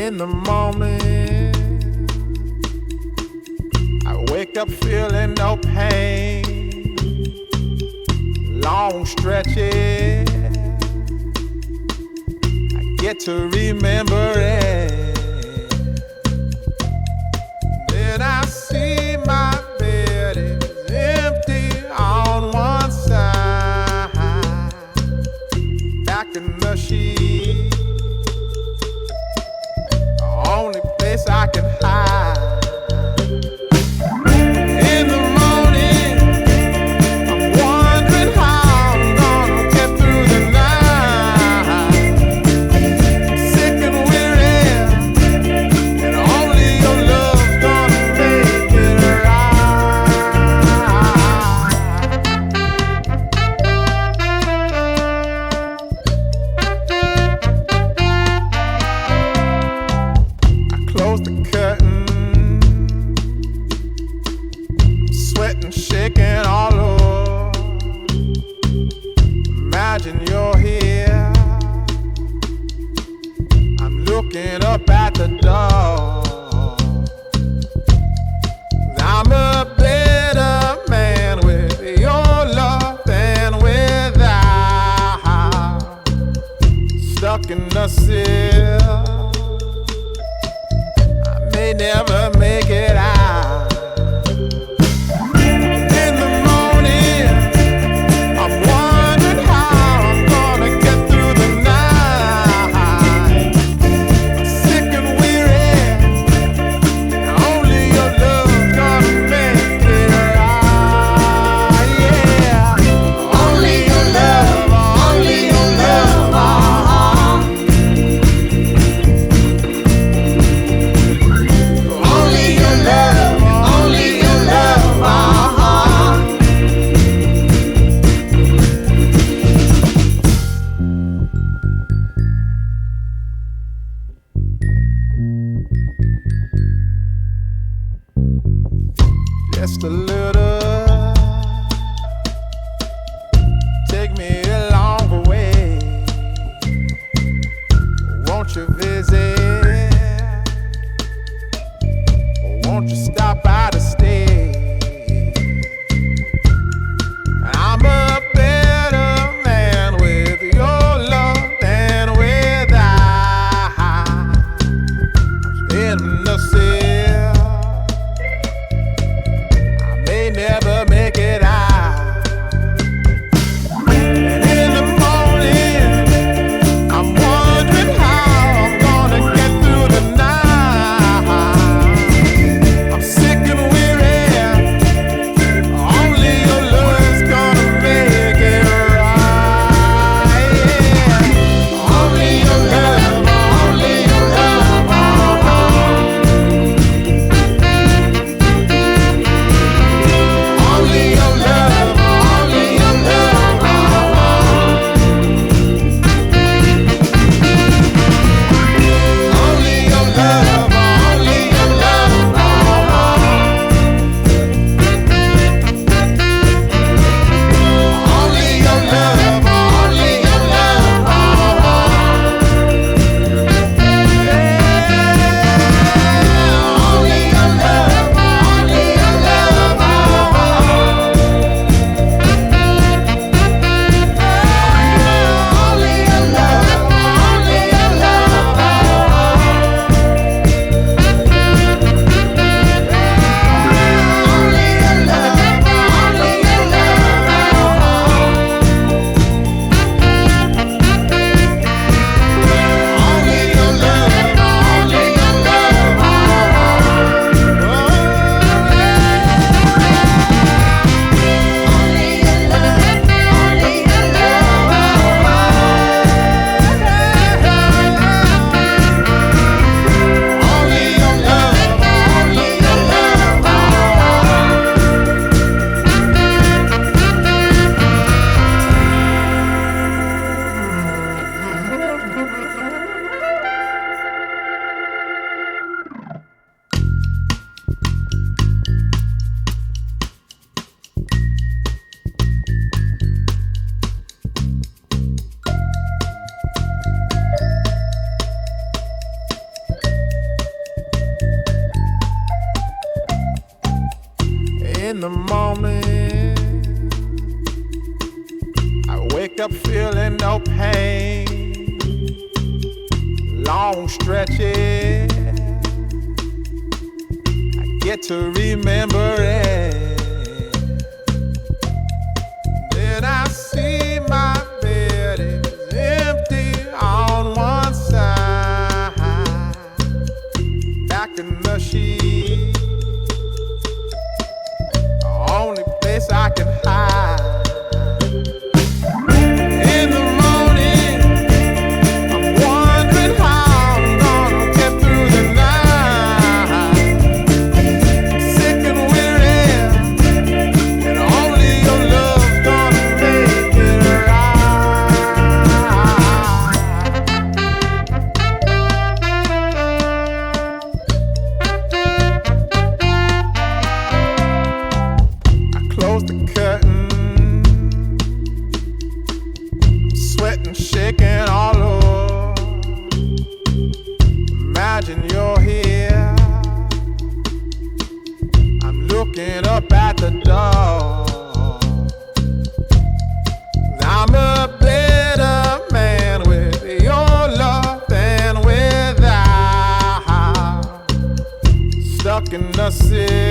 In the morning, I wake up feeling no pain. Long stretches, I get to remember it. Then I see my bed is empty on one side. Back in the sheet, the only place I can hide. In the morning, I'm wondering how I'm gonna get through the night. Sick and weary, and only your love's gonna make it I close the curtain, sweating, shaking all over. Imagine you're here. I'm looking up at the door. I'm a better man with your love than without. Stuck in the cell, I may never make it out. In the morning, I'm wondering how I'm gonna get through the night. Sick and weary, and only your love's gonna make it right. Yeah, only your love, only your love. Only your love, only your love. Just a little, take me along the way. Won't you visit? Won't you stop by to stay? I'm a better man with your love than without. I'm in the cell, I may never make it out. And in the morning, I'm wondering how I'm gonna up feeling no pain. Long stretches, I get to remember it. Then I see my bed is empty on one side. Back in the sheet, the only place I can hide. In the morning, I'm wondering how I'm gonna get through the night. Sick and weary, and only your love's gonna make it right. I close the curtain, sweating, shaking all over. Imagine you're here. I'm looking up at the door. I'm a better man with your love than without. Stuck in the city,